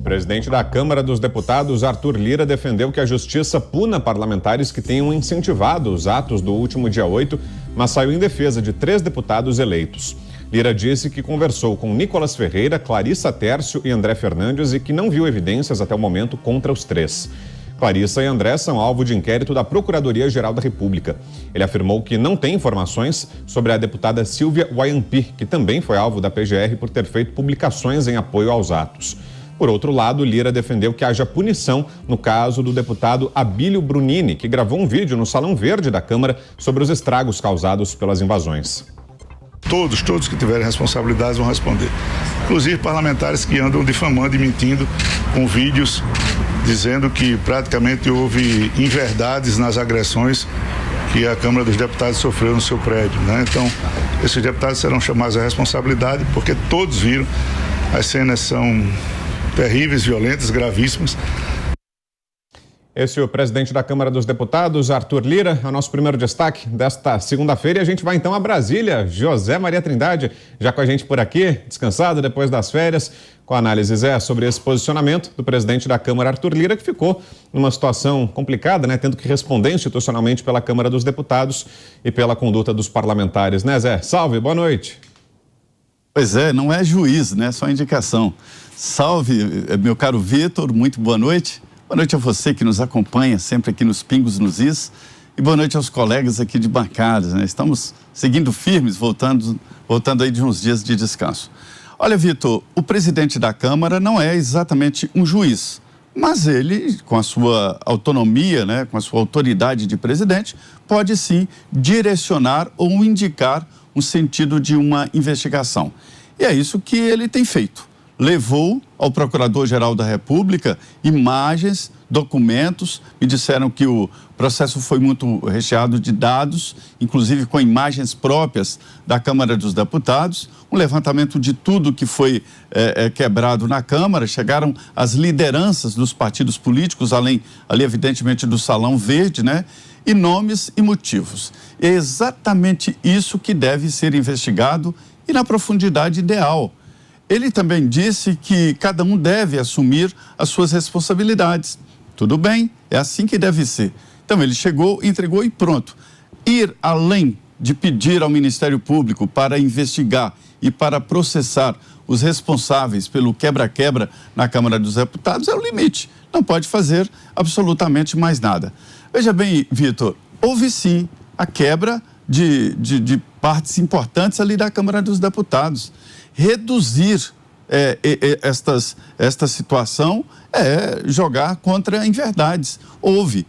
presidente da Câmara dos Deputados, Arthur Lira, defendeu que a Justiça puna parlamentares que tenham incentivado os atos do último dia 8, mas saiu em defesa de 3 deputados eleitos. Lira disse que conversou com Nicolas Ferreira, Clarissa Tércio e André Fernandes e que não viu evidências até o momento contra os 3. Clarissa e André são alvo de inquérito da Procuradoria-Geral da República. Ele afirmou que não tem informações sobre a deputada Silvia Wayampi, que também foi alvo da PGR por ter feito publicações em apoio aos atos. Por outro lado, Lira defendeu que haja punição no caso do deputado Abílio Brunini, que gravou um vídeo no Salão Verde da Câmara sobre os estragos causados pelas invasões. Todos que tiverem responsabilidades vão responder. Inclusive parlamentares que andam difamando e mentindo com vídeos dizendo que praticamente houve inverdades nas agressões que a Câmara dos Deputados sofreu no seu prédio, né? Então, esses deputados serão chamados à responsabilidade porque todos viram. As cenas são terríveis, violentas, gravíssimas. Esse é o presidente da Câmara dos Deputados, Arthur Lira, é o nosso primeiro destaque desta segunda-feira. E a gente vai então a Brasília. José Maria Trindade, já com a gente por aqui, descansado depois das férias, com a análise, Zé, sobre esse posicionamento do presidente da Câmara, Arthur Lira, que ficou numa situação complicada, né? Tendo que responder institucionalmente pela Câmara dos Deputados e pela conduta dos parlamentares, né, Zé? Salve, boa noite. Pois é, não é juiz, né? Só indicação. Salve, meu caro Vitor, muito boa noite. Boa noite a você que nos acompanha sempre aqui nos Pingos nos Is e boa noite aos colegas aqui de bancadas, né? Estamos seguindo firmes, voltando aí de uns dias de descanso. Olha, Vitor, o presidente da Câmara não é exatamente um juiz, mas ele, com a sua autonomia, né, com a sua autoridade de presidente, pode sim direcionar ou indicar um sentido de uma investigação. E é isso que ele tem feito. Levou ao Procurador-Geral da República imagens, documentos, me disseram que o processo foi muito recheado de dados, inclusive com imagens próprias da Câmara dos Deputados, um levantamento de tudo que foi quebrado na Câmara, chegaram as lideranças dos partidos políticos, ali evidentemente do Salão Verde, né? E nomes e motivos. É exatamente isso que deve ser investigado e na profundidade ideal. Ele também disse que cada um deve assumir as suas responsabilidades. Tudo bem, é assim que deve ser. Então ele chegou, entregou e pronto. Ir além de pedir ao Ministério Público para investigar e para processar os responsáveis pelo quebra-quebra na Câmara dos Deputados é o limite. Não pode fazer absolutamente mais nada. Veja bem, Vitor, houve sim a quebra de partes importantes ali da Câmara dos Deputados. Reduzir esta situação é jogar contra inverdades. Houve.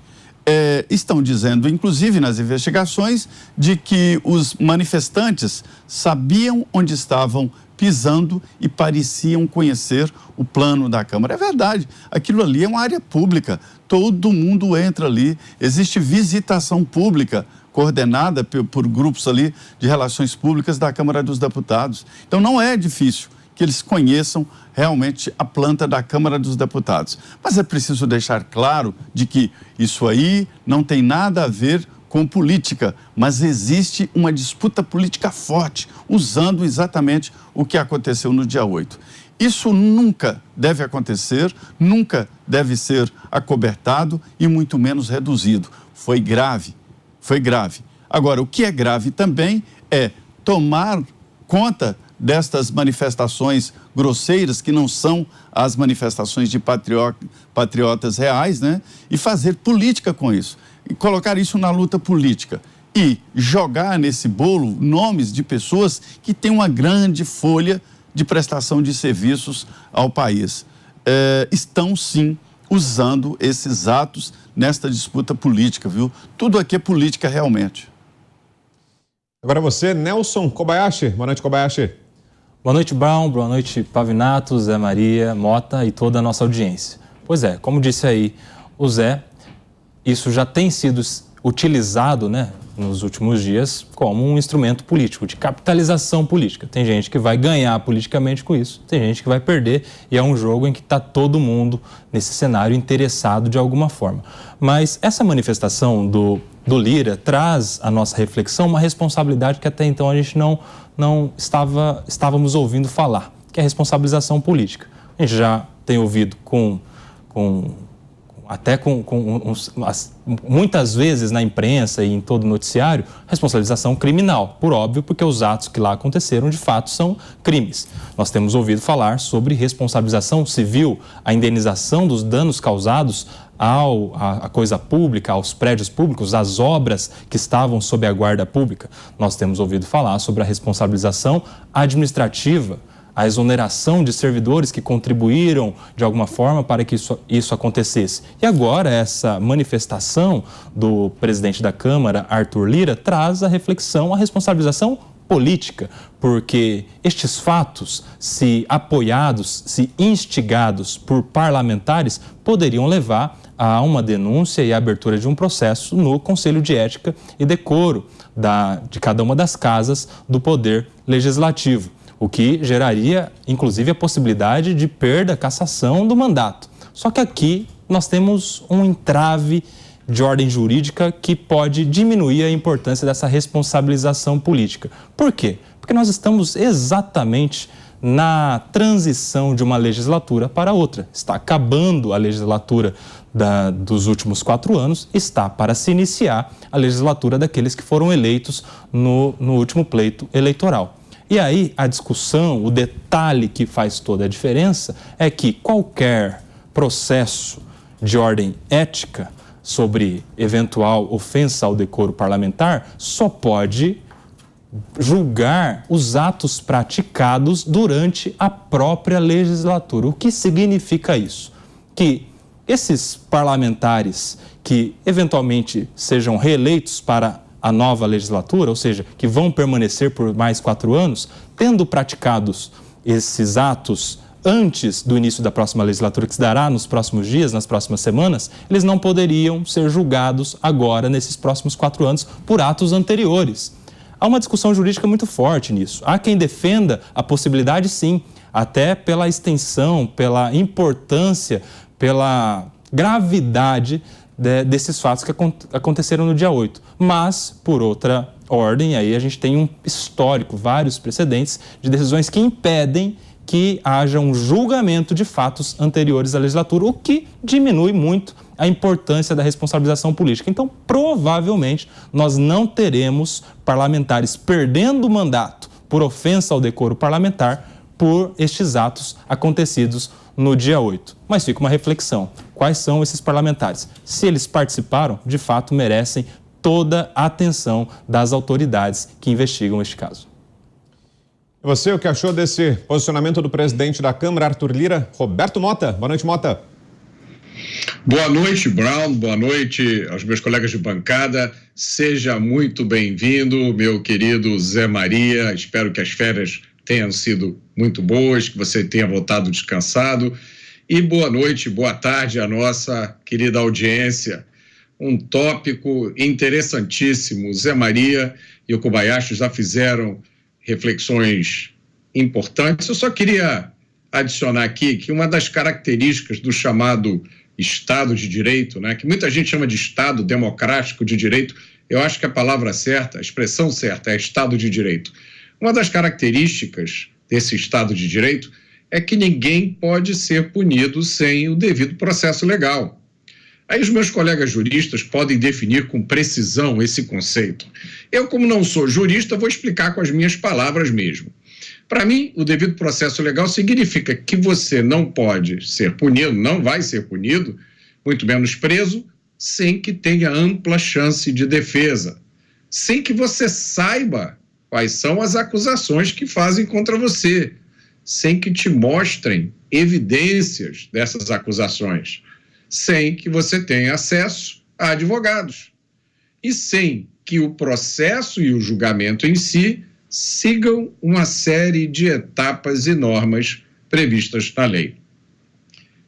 Estão dizendo, inclusive nas investigações, de que os manifestantes sabiam onde estavam pisando e pareciam conhecer o plano da Câmara. É verdade, aquilo ali é uma área pública, todo mundo entra ali, existe visitação pública coordenada por grupos ali de relações públicas da Câmara dos Deputados. Então não é difícil que eles conheçam realmente a planta da Câmara dos Deputados. Mas é preciso deixar claro de que isso aí não tem nada a ver com política, mas existe uma disputa política forte, usando exatamente o que aconteceu no dia 8. Isso nunca deve acontecer, nunca deve ser acobertado e muito menos reduzido. Foi grave. Foi grave. Agora, o que é grave também é tomar conta destas manifestações grosseiras, que não são as manifestações de patriotas reais, né? E fazer política com isso. E colocar isso na luta política. E jogar nesse bolo nomes de pessoas que têm uma grande folha de prestação de serviços ao país. Estão, sim, usando esses atos nesta disputa política, viu? Tudo aqui é política realmente. Agora você, Nelson Kobayashi. Boa noite, Kobayashi. Boa noite, Brown. Boa noite, Pavinato, Zé Maria, Mota e toda a nossa audiência. Pois é, como disse aí o Zé, isso já tem sido utilizado, né, nos últimos dias como um instrumento político, de capitalização política. Tem gente que vai ganhar politicamente com isso, tem gente que vai perder, e é um jogo em que está todo mundo nesse cenário interessado de alguma forma. Mas essa manifestação do Lira traz à nossa reflexão uma responsabilidade que até então a gente não estávamos ouvindo falar, que é a responsabilização política. A gente já tem ouvido muitas vezes na imprensa e em todo o noticiário, responsabilização criminal, por óbvio, porque os atos que lá aconteceram de fato são crimes. Nós temos ouvido falar sobre responsabilização civil, a indenização dos danos causados à coisa pública, aos prédios públicos, às obras que estavam sob a guarda pública. Nós temos ouvido falar sobre a responsabilização administrativa, a exoneração de servidores que contribuíram de alguma forma para que isso acontecesse. E agora essa manifestação do presidente da Câmara, Arthur Lira, traz a reflexão, a responsabilização política, porque estes fatos, se apoiados, se instigados por parlamentares, poderiam levar a uma denúncia e a abertura de um processo no Conselho de Ética e Decoro de cada uma das casas do Poder Legislativo, o que geraria, inclusive, a possibilidade de perda, cassação do mandato. Só que aqui nós temos um entrave de ordem jurídica que pode diminuir a importância dessa responsabilização política. Por quê? Porque nós estamos exatamente na transição de uma legislatura para outra. Está acabando a legislatura dos últimos 4 anos, está para se iniciar a legislatura daqueles que foram eleitos no último pleito eleitoral. E aí a discussão, o detalhe que faz toda a diferença é que qualquer processo de ordem ética sobre eventual ofensa ao decoro parlamentar só pode julgar os atos praticados durante a própria legislatura. O que significa isso? Que esses parlamentares que eventualmente sejam reeleitos para a nova legislatura, ou seja, que vão permanecer por mais 4 anos, tendo praticados esses atos antes do início da próxima legislatura, que se dará nos próximos dias, nas próximas semanas, eles não poderiam ser julgados agora, nesses próximos 4 anos, por atos anteriores. Há uma discussão jurídica muito forte nisso. Há quem defenda a possibilidade, sim, até pela extensão, pela importância, pela gravidade desses fatos que aconteceram no dia 8. Mas, por outra ordem, aí a gente tem um histórico, vários precedentes de decisões que impedem que haja um julgamento de fatos anteriores à legislatura, o que diminui muito a importância da responsabilização política. Então, provavelmente, nós não teremos parlamentares perdendo o mandato por ofensa ao decoro parlamentar por estes atos acontecidos no dia 8. Mas fica uma reflexão. Quais são esses parlamentares? Se eles participaram, de fato, merecem toda a atenção das autoridades que investigam este caso. E você, o que achou desse posicionamento do presidente da Câmara, Arthur Lira? Roberto Mota. Boa noite, Mota. Boa noite, Brown. Boa noite aos meus colegas de bancada. Seja muito bem-vindo, meu querido Zé Maria. Espero que as férias tenham sido muito boas, que você tenha voltado descansado. E boa noite, boa tarde à nossa querida audiência. Um tópico interessantíssimo. Zé Maria e o Kobayashi já fizeram reflexões importantes. Eu só queria adicionar aqui que uma das características do chamado Estado de Direito, né, que muita gente chama de Estado democrático de direito, eu acho que a palavra certa, a expressão certa é Estado de Direito. Uma das características desse Estado de Direito é que ninguém pode ser punido sem o devido processo legal. Aí os meus colegas juristas podem definir com precisão esse conceito. Eu, como não sou jurista, vou explicar com as minhas palavras mesmo. Para mim, o devido processo legal significa que você não pode ser punido, não vai ser punido, muito menos preso, sem que tenha ampla chance de defesa, sem que você saiba quais são as acusações que fazem contra você, sem que te mostrem evidências dessas acusações, sem que você tenha acesso a advogados e sem que o processo e o julgamento em si sigam uma série de etapas e normas previstas na lei.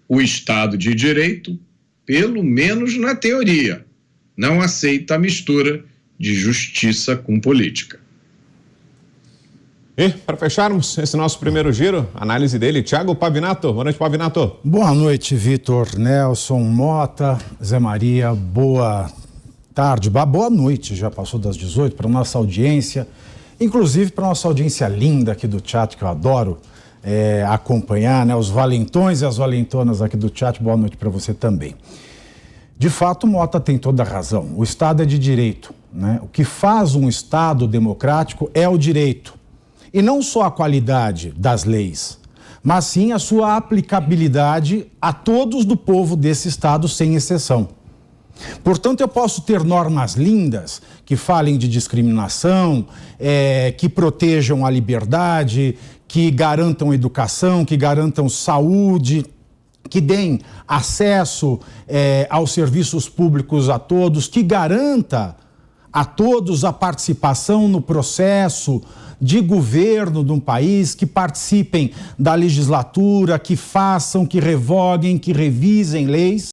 O Estado de Direito, pelo menos na teoria, não aceita a mistura de justiça com política. E, para fecharmos esse nosso primeiro giro, análise dele, Thiago Pavinato. Boa noite, Pavinato. Boa noite, Vitor, Nelson, Mota, Zé Maria, boa tarde, boa noite, já passou das 18, para nossa audiência, inclusive para nossa audiência linda aqui do chat, que eu adoro, acompanhar, né? Os valentões e as valentonas aqui do chat, boa noite para você também. De fato, Mota tem toda a razão. O Estado é de direito, né? O que faz um Estado democrático é o direito. E não só a qualidade das leis, mas sim a sua aplicabilidade a todos do povo desse Estado, sem exceção. Portanto, eu posso ter normas lindas que falem de discriminação, que protejam a liberdade, que garantam educação, que garantam saúde, que deem acesso aos serviços públicos a todos, que garanta a todos a participação no processo de governo de um país, que participem da legislatura, que façam, que revoguem, que revisem leis.